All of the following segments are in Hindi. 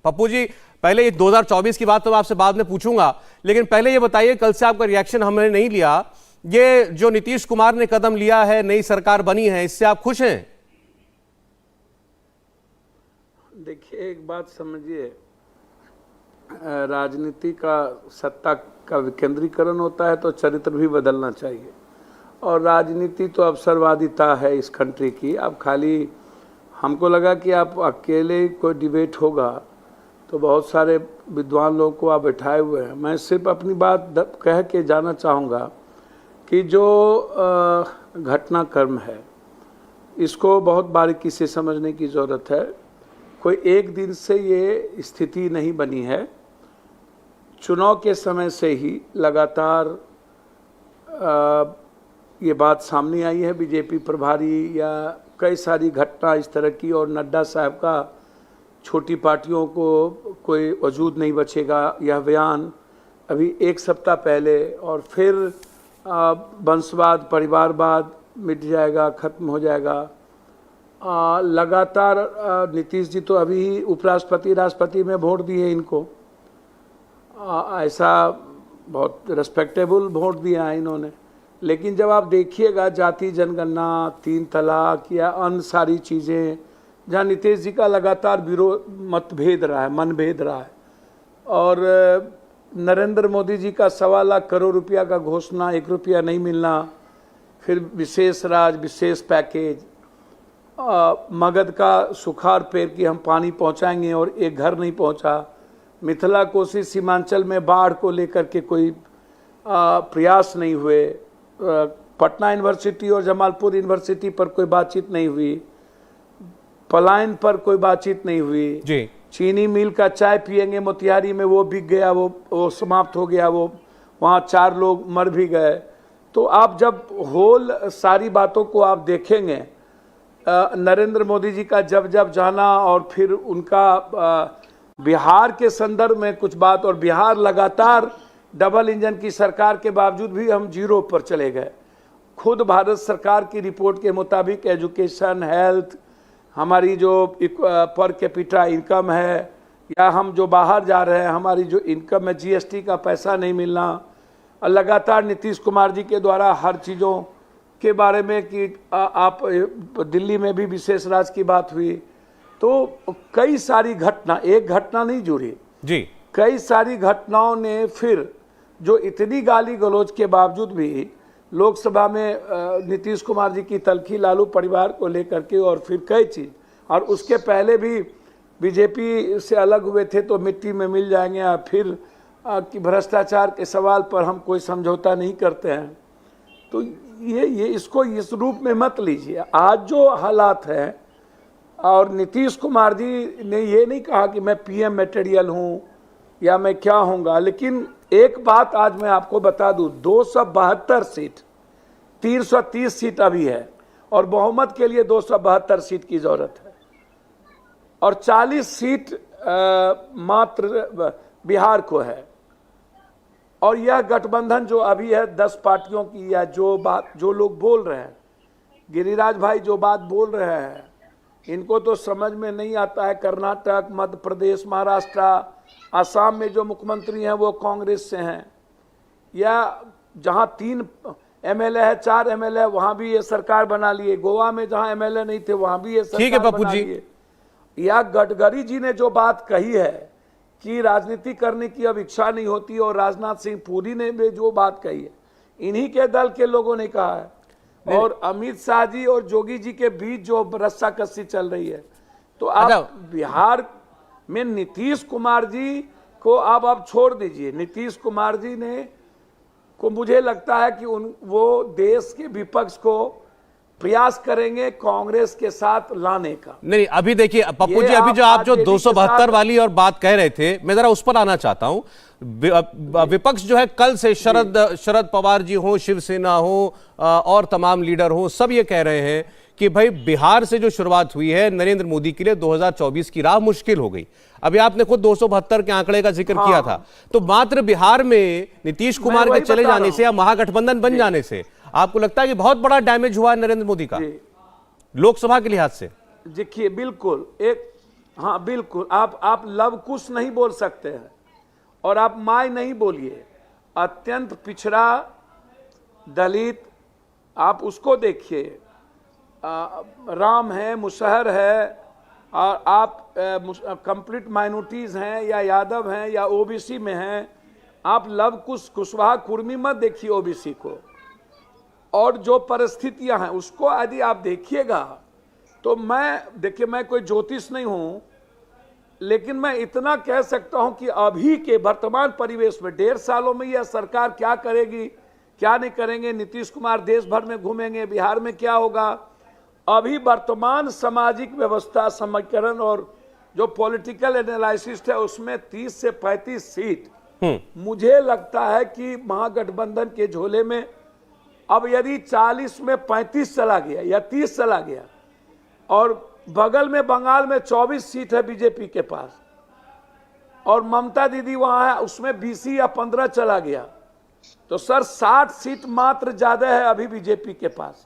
पप्पू जी, पहले ये 2024 की बात तो मैं आपसे बाद में पूछूंगा, लेकिन पहले ये बताइए, कल से आपका रिएक्शन हमने नहीं लिया, ये जो नीतीश कुमार ने कदम लिया है, नई सरकार बनी है, इससे आप खुश हैं? देखिए, एक बात समझिए, राजनीति का सत्ता का विकेंद्रीकरण होता है तो चरित्र भी बदलना चाहिए। और राजनीति तो अवसरवादिता है इस कंट्री की। अब खाली हमको लगा कि आप अकेले कोई डिबेट होगा तो बहुत सारे विद्वान लोगों को आप बैठाए हुए हैं। मैं सिर्फ अपनी बात कह के जाना चाहूँगा कि जो घटनाक्रम है इसको बहुत बारीकी से समझने की ज़रूरत है। कोई एक दिन से ये स्थिति नहीं बनी है। चुनाव के समय से ही लगातार ये बात सामने आई है। बीजेपी प्रभारी या कई सारी घटना इस तरह की, और नड्डा साहब का छोटी पार्टियों को कोई वजूद नहीं बचेगा यह बयान अभी एक सप्ताह पहले, और फिर वंशवाद परिवारवाद मिट जाएगा, ख़त्म हो जाएगा। लगातार नीतीश जी तो अभी उपराष्ट्रपति राष्ट्रपति में वोट दिए इनको, ऐसा बहुत रेस्पेक्टेबल वोट दिया है इन्होंने। लेकिन जब आप देखिएगा जाति जनगणना, 3 तलाक या अन्य सारी चीज़ें जहाँ नीतीश जी का लगातार विरोध मतभेद रहा है, मनभेद रहा है, और नरेंद्र मोदी जी का 1.25 लाख करोड़ रुपया का घोषणा, 1 रुपया नहीं मिलना, फिर विशेष राज, विशेष पैकेज, मगध का सुखाड़ पेड़ की हम पानी पहुंचाएंगे और एक घर नहीं पहुंचा, मिथिला कोसी सीमांचल में बाढ़ को लेकर के कोई प्रयास नहीं हुए, पटना यूनिवर्सिटी और जमालपुर यूनिवर्सिटी पर कोई बातचीत नहीं हुई, पलायन पर कोई बातचीत नहीं हुई जी। चीनी मिल का चाय पिएंगे मोतिहारी में, वो बिक गया, वो समाप्त हो गया, वो वहाँ 4 लोग मर भी गए। तो आप जब होल सारी बातों को आप देखेंगे, नरेंद्र मोदी जी का जब जब जाना और फिर उनका बिहार के संदर्भ में कुछ बात, और बिहार लगातार डबल इंजन की सरकार के बावजूद भी हम 0 पर चले गए। खुद भारत सरकार की रिपोर्ट के मुताबिक एजुकेशन, हेल्थ, हमारी जो पर कैपिटा इनकम है, या हम जो बाहर जा रहे हैं हमारी जो इनकम है, जीएसटी का पैसा नहीं मिलना, और लगातार नीतीश कुमार जी के द्वारा हर चीज़ों के बारे में कि आप दिल्ली में भी विशेष राज की बात हुई, तो कई सारी घटना, एक घटना नहीं जुड़ी जी, कई सारी घटनाओं ने फिर जो इतनी गाली गलौज के बावजूद भी लोकसभा में नीतीश कुमार जी की तलखी लालू परिवार को लेकर के, और फिर कई चीज़, और उसके पहले भी बीजेपी से अलग हुए थे तो मिट्टी में मिल जाएंगे, या फिर कि भ्रष्टाचार के सवाल पर हम कोई समझौता नहीं करते हैं। तो ये इसको इस रूप में मत लीजिए। आज जो हालात हैं, और नीतीश कुमार जी ने ये नहीं कहा कि मैं पीएम मटेरियल हूँ या मैं क्या होऊंगा, लेकिन एक बात आज मैं आपको बता दूं, 272 सीट, 330 सीट अभी है, और बहुमत के लिए 272 सीट की जरूरत है, और 40 सीट मात्र बिहार को है। और यह गठबंधन जो अभी है 10 पार्टियों की, या जो लोग बोल रहे हैं, गिरिराज भाई जो बात बोल रहे हैं, इनको तो समझ में नहीं आता है। कर्नाटक, मध्य प्रदेश, महाराष्ट्र, आसाम में जो मुख्यमंत्री हैं वो कांग्रेस से हैं, या जहां 3 एमएलए है, 4 एमएलए, वहां भी ये सरकार बना लिए। गोवा में जहां एमएलए नहीं थे वहां भी ये सरकार बना लिए। या गडकरी जी ने जो बात कही है कि राजनीति करने की अब इच्छा नहीं होती, और राजनाथ सिंह पुरी ने भी जो बात कही है, इन्हीं के दल के लोगों ने कहा है। और अमित शाह जी और जोगी जी के बीच जो रस्साकसी चल रही है, तो आप बिहार में नीतीश कुमार जी को आप छोड़ दीजिए। नीतीश कुमार जी ने को मुझे लगता है कि वो देश के विपक्ष को प्रयास करेंगे कांग्रेस के साथ लाने का। नहीं, अभी देखिए पप्पू जी, अभी जो आप जो 272 वाली और बात कह रहे थे, मैं जरा उस पर आना चाहता हूं। विपक्ष जो है कल से शरद पवार जी हो, शिवसेना हो, और तमाम लीडर हो, सब ये कह रहे हैं कि भाई बिहार से जो शुरुआत हुई है नरेंद्र मोदी के लिए 2024 की राह मुश्किल हो गई। अभी आपने खुद 272 के आंकड़े का जिक्र किया था, तो मात्र बिहार में नीतीश कुमार के चले जाने से या महागठबंधन बन जाने से आपको लगता है कि बहुत बड़ा डैमेज हुआ है नरेंद्र मोदी का लोकसभा के लिहाज से? देखिए, बिल्कुल हाँ बिल्कुल, आप लव कुश नहीं बोल सकते हैं और आप माय नहीं बोलिए। अत्यंत पिछड़ा दलित, आप उसको देखिए। राम है, मुसहर है, और आप कंप्लीट माइनॉरिटीज हैं या यादव हैं या ओबीसी में हैं। आप लव कुश, कुशवाहा, कुर्मी मत देखिए ओबीसी को। और जो परिस्थितियां हैं उसको यदि आप देखिएगा तो मैं कोई ज्योतिष नहीं हूं, लेकिन मैं इतना कह सकता हूं कि अभी के वर्तमान परिवेश में 1.5 सालों में यह सरकार क्या करेगी, क्या नहीं करेंगे, नीतीश कुमार देश भर में घूमेंगे, बिहार में क्या होगा, अभी वर्तमान सामाजिक व्यवस्था समीकरण और जो पॉलिटिकल एनालिसिस है उसमें 30 से 35 सीट मुझे लगता है कि महागठबंधन के झोले में। अब यदि 40 में 35 चला गया या 30 चला गया, और बगल में बंगाल में 24 सीट है बीजेपी के पास, और ममता दीदी वहां है उसमें 20 या 15 चला गया, तो सर 60 सीट मात्र ज्यादा है अभी बीजेपी के पास।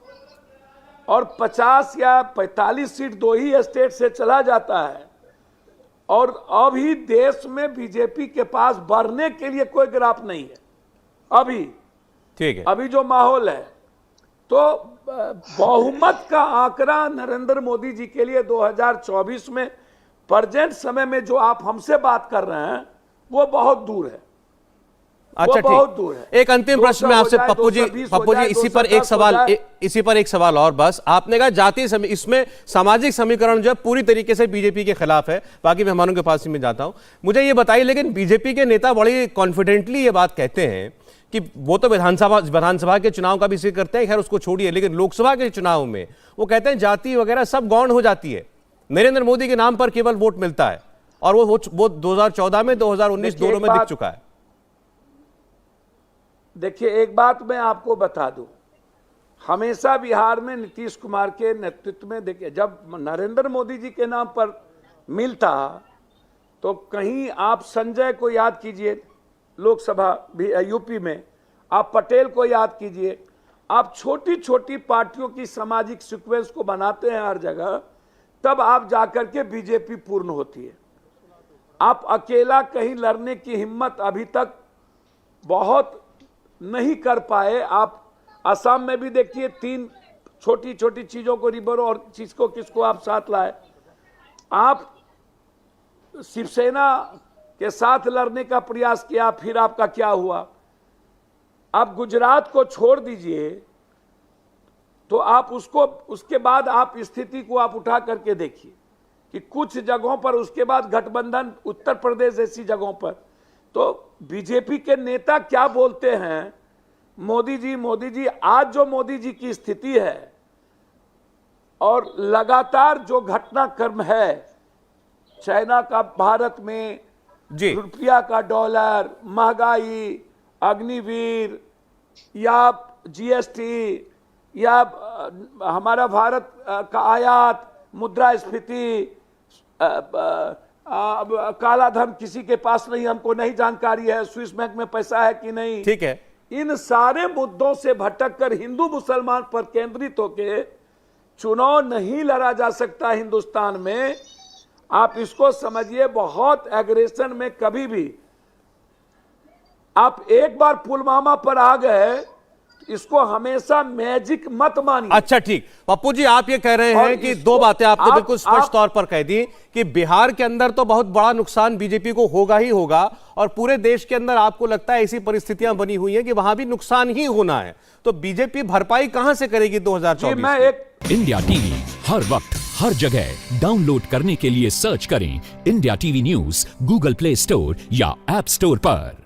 और 50 या 45 सीट 2 ही स्टेट से चला जाता है, और अभी देश में बीजेपी के पास बढ़ने के लिए कोई ग्राफ नहीं है अभी। ठीक है, अभी जो माहौल है, तो बहुमत का आंकड़ा नरेंद्र मोदी जी के लिए 2024 में प्रेजेंट समय में जो आप हमसे बात कर रहे हैं वो बहुत दूर है। अच्छा बहुत दूर है। एक अंतिम प्रश्न में आपसे पप्पू जी, इसी पर एक सवाल और बस। आपने कहा जातीय इसमें सामाजिक समीकरण जो है पूरी तरीके से बीजेपी के खिलाफ है। बाकी मेहमानों के पास ही मैं जाता हूं, मुझे ये बताइए, लेकिन बीजेपी के नेता बड़ी कॉन्फिडेंटली ये बात कहते हैं कि वो तो विधानसभा के चुनाव का भी जिक्र करते हैं, खैर उसको छोड़िए, लेकिन लोकसभा के चुनाव में वो कहते हैं जाति वगैरह सब गौण हो जाती है, नरेंद्र मोदी के नाम पर केवल वोट मिलता है, और वो 2014 में 2019 दोनों में दिख चुका है। देखिए, एक बात मैं आपको बता दूं, हमेशा बिहार में नीतीश कुमार के नेतृत्व में, देखिए जब नरेंद्र मोदी जी के नाम पर मिलता तो कहीं आप संजय को याद कीजिए लोकसभा यूपी में, आप पटेल को याद कीजिए, आप छोटी छोटी पार्टियों की सामाजिक सीक्वेंस को बनाते हैं हर जगह, तब आप जाकर के बीजेपी पूर्ण होती है। आप अकेला कहीं लड़ने की हिम्मत अभी तक बहुत नहीं कर पाए। आप असम में भी देखिए 3 छोटी छोटी चीजों को रिबर और चीज को किसको आप साथ लाए। आप शिवसेना के साथ लड़ने का प्रयास किया, फिर आपका क्या हुआ। आप गुजरात को छोड़ दीजिए, तो आप उसके बाद आप स्थिति को आप उठा करके देखिए कि कुछ जगहों पर उसके बाद गठबंधन, उत्तर प्रदेश जैसी जगहों पर, तो बीजेपी के नेता क्या बोलते हैं, मोदी जी, आज जो मोदी जी की स्थिति है और लगातार जो घटनाक्रम है, चाइना का भारत में जी, रुपया का डॉलर, महंगाई, अग्निवीर या जीएसटी या हमारा भारत का आयात, मुद्रास्फीति, काला धन किसी के पास नहीं, हमको नहीं जानकारी है, स्विस बैंक में पैसा है कि नहीं, ठीक है, इन सारे मुद्दों से भटककर हिंदू मुसलमान पर केंद्रित होकर चुनाव नहीं लड़ा जा सकता हिंदुस्तान में। आप इसको समझिए, बहुत एग्रेशन में कभी भी आप एक बार पुलवामा पर आ गए, इसको हमेशा मैजिक मत मानिए। अच्छा ठीक, पप्पू जी आप ये कह रहे हैं कि 2 बातें आपने बिल्कुल स्पष्ट तौर पर कह दी कि बिहार के अंदर तो बहुत बड़ा नुकसान बीजेपी को होगा ही होगा, और पूरे देश के अंदर आपको लगता है ऐसी परिस्थितियां बनी हुई हैं कि वहां भी नुकसान ही होना है, तो बीजेपी भरपाई कहां से करेगी 2024 में? इंडिया टीवी हर वक्त हर जगह डाउनलोड करने के लिए सर्च करें India TV news Google play store या ऐप स्टोर पर।